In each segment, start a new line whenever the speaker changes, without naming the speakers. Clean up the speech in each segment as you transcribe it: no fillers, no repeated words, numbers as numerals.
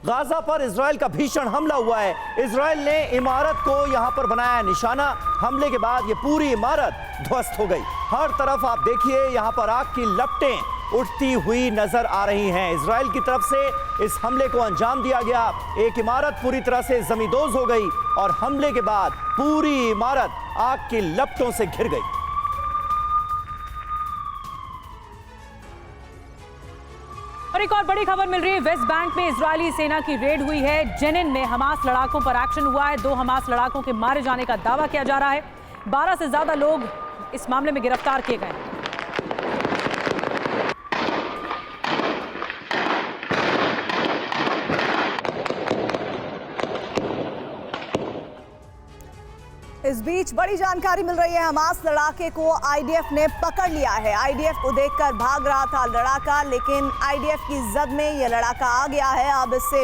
Gaza पर Israel का भीषण हमला हुआ है। इजराइल ने इमारत को यहां पर बनाया निशाना। हमले के बाद ये पूरी इमारत ध्वस्त हो गई। हर तरफ आप देखिए यहां पर आग की लपटें उठती हुई नजर आ रही हैं। इजराइल की तरफ से इस हमले को अंजाम दिया गया। एक इमारत पूरी तरह से जमींदोज हो गई और हमले के बाद पूरी इमारत आग की लपटों से घिर गई।
और एक और बड़ी खबर मिल रही है, वेस्ट बैंक में इजरायली सेना की रेड हुई है। जेनिन में हमास लड़ाकों पर एक्शन हुआ है। 2 हमास लड़ाकों के मारे जाने का दावा किया जा रहा है। 12 से ज्यादा लोग इस मामले में गिरफ्तार किए गए हैं।
इस बीच बड़ी जानकारी मिल रही है, हमास लड़ाके को आईडीएफ ने पकड़ लिया है। आईडीएफ को देखकर भाग रहा था लड़ाका, लेकिन आईडीएफ की जद में यह लड़ाका आ गया है। अब इससे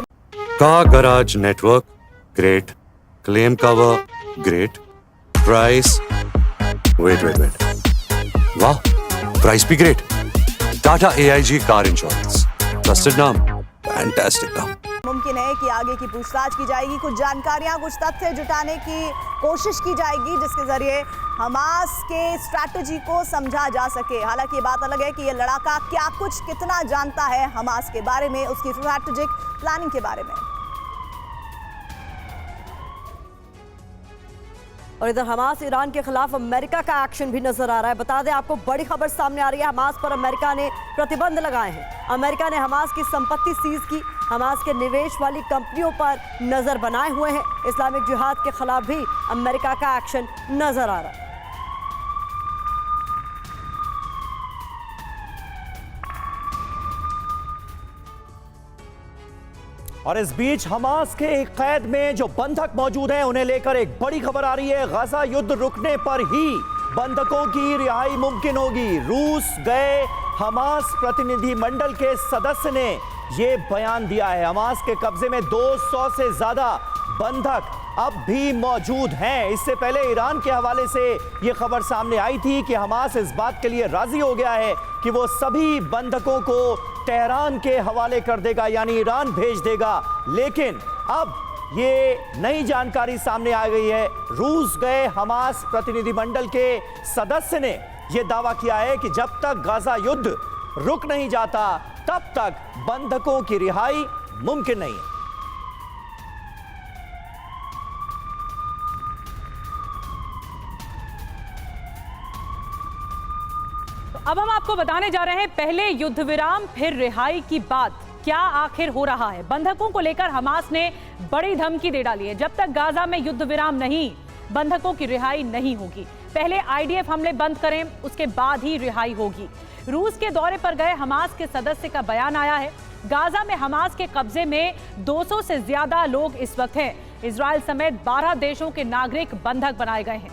car garage network great, claim cover great, price wait वाह, प्राइस भी great. Tata AIG car insurance, trusted नाम, फैंटास्टिक नाम।
मुमकिन है कि आगे की पूछताछ की जाएगी, कुछ जानकारियां, कुछ तथ्य जुटाने की कोशिश की जाएगी जिसके जरिए हमास के स्ट्रैटेजी को समझा जा सके। हालांकि ये बात अलग है कि ये लड़ाका क्या कुछ कितना जानता है हमास के बारे में, उसकी स्ट्रैटेजिक प्लानिंग के बारे में।
और इधर हमास ईरान के खिलाफ अमेरिका का एक्शन भी नजर आ रहा है। बता दें आपको, बड़ी खबर सामने आ रही है, हमास पर अमेरिका ने प्रतिबंध लगाए हैं। अमेरिका ने हमास की संपत्ति सीज की, हमास के निवेश वाली कंपनियों पर नजर बनाए हुए हैं। इस्लामिक जिहाद के खिलाफ भी अमेरिका का एक्शन नजर आ रहा है।
और इस बीच हमास के एक कैद में जो बंधक मौजूद हैं उन्हें लेकर एक बड़ी खबर आ रही है। गाजा युद्ध रुकने पर ही बंधकों की रिहाई मुमकिन होगी। रूस गए हमास प्रतिनिधि मंडल के सदस्य ने यह बयान दिया है। हमास के कब्जे में 200 से ज्यादा बंधक अब भी मौजूद हैं। इससे पहले ईरान के हवाले से यह खबर सामने आई थी कि हमास इस बात के लिए राजी हो गया है कि वो सभी बंधकों को तेहरान के हवाले कर देगा, यानी ईरान भेज देगा। लेकिन अब ये नई जानकारी सामने आ गई है। रूस गए हमास प्रतिनिधिमंडल के सदस्य ने यह दावा किया है कि जब तक गाजा युद्ध रुक नहीं जाता तब तक बंधकों की रिहाई मुमकिन नहीं है।
अब हम आपको बताने जा रहे हैं, पहले युद्ध विराम फिर रिहाई की बात क्या आखिर हो रहा है। बंधकों को लेकर हमास ने बड़ी धमकी दे डाली है। जब तक गाजा में युद्ध विराम नहीं, बंधकों की रिहाई नहीं होगी। पहले आईडीएफ हमले बंद करें, उसके बाद ही रिहाई होगी। रूस के दौरे पर गए हमास के सदस्य का बयान आया है। गाजा में हमास के कब्जे में 200 से ज्यादा लोग इस वक्त हैं। इजराइल समेत 12 देशों के नागरिक बंधक बनाए गए हैं।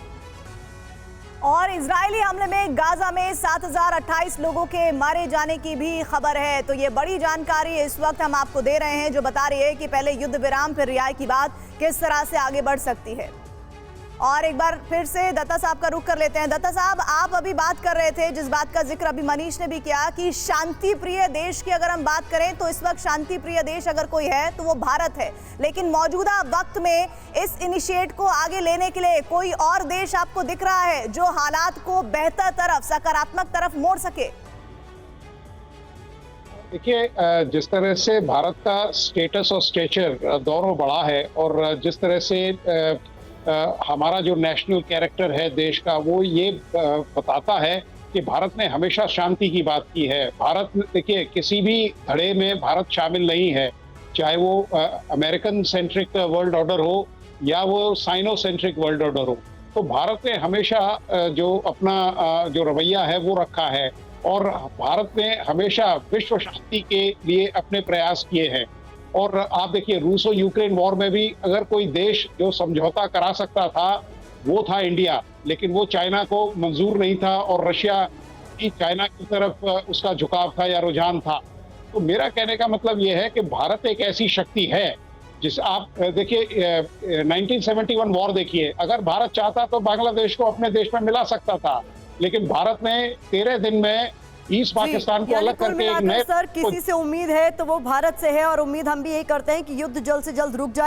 और इजरायली हमले में गाजा में 7028 लोगों के मारे जाने की भी खबर है। तो ये बड़ी जानकारी इस वक्त हम आपको दे रहे हैं जो बता रही है कि पहले युद्ध विराम फिर रिहाई की बात किस तरह से आगे बढ़ सकती है। और एक बार फिर से दत्ता साहब का रुख कर लेते हैं। दत्ता साहब, आप अभी बात कर रहे थे, जिस बात का जिक्र अभी मनीष ने भी किया कि शांति प्रिय देश की अगर हम बात करें तो इस वक्त शांति प्रिय देश अगर कोई है तो वो भारत है। लेकिन मौजूदा वक्त में इस इनिशिएट को आगे लेने के लिए कोई और देश आपको दिख रहा है जो हालात को बेहतर तरफ, सकारात्मक तरफ मोड़ सके?
देखिए, जिस तरह से भारत का स्टेटस और स्टेचर दोनों बढ़ा है और जिस तरह से हमारा जो नेशनल कैरेक्टर है देश का, वो ये बताता है कि भारत ने हमेशा शांति की बात की है। भारत, देखिए, किसी भी धड़े में भारत शामिल नहीं है, चाहे वो अमेरिकन सेंट्रिक वर्ल्ड ऑर्डर हो या वो साइनो सेंट्रिक वर्ल्ड ऑर्डर हो। तो भारत ने हमेशा जो अपना जो रवैया है वो रखा है और भारत ने हमेशा विश्व शांति के लिए अपने प्रयास किए हैं। और आप देखिए, रूस और यूक्रेन वॉर में भी अगर कोई देश जो समझौता करा सकता था वो था इंडिया, लेकिन वो चाइना को मंजूर नहीं था और रशिया की चाइना की तरफ उसका झुकाव था या रुझान था। तो मेरा कहने का मतलब ये है कि भारत एक ऐसी शक्ति है जिस, आप देखिए 1971 वॉर देखिए, अगर भारत चाहता तो बांग्लादेश को अपने देश में मिला सकता था, लेकिन भारत ने 13 दिन में ईस्ट पाकिस्तान को
यानी
अलग
कुल
करके एक
मिलाकर
नए
सर किसी से उम्मीद है तो वो भारत से है, और उम्मीद हम भी यही करते हैं कि युद्ध जल्द से जल्द रुक जाए।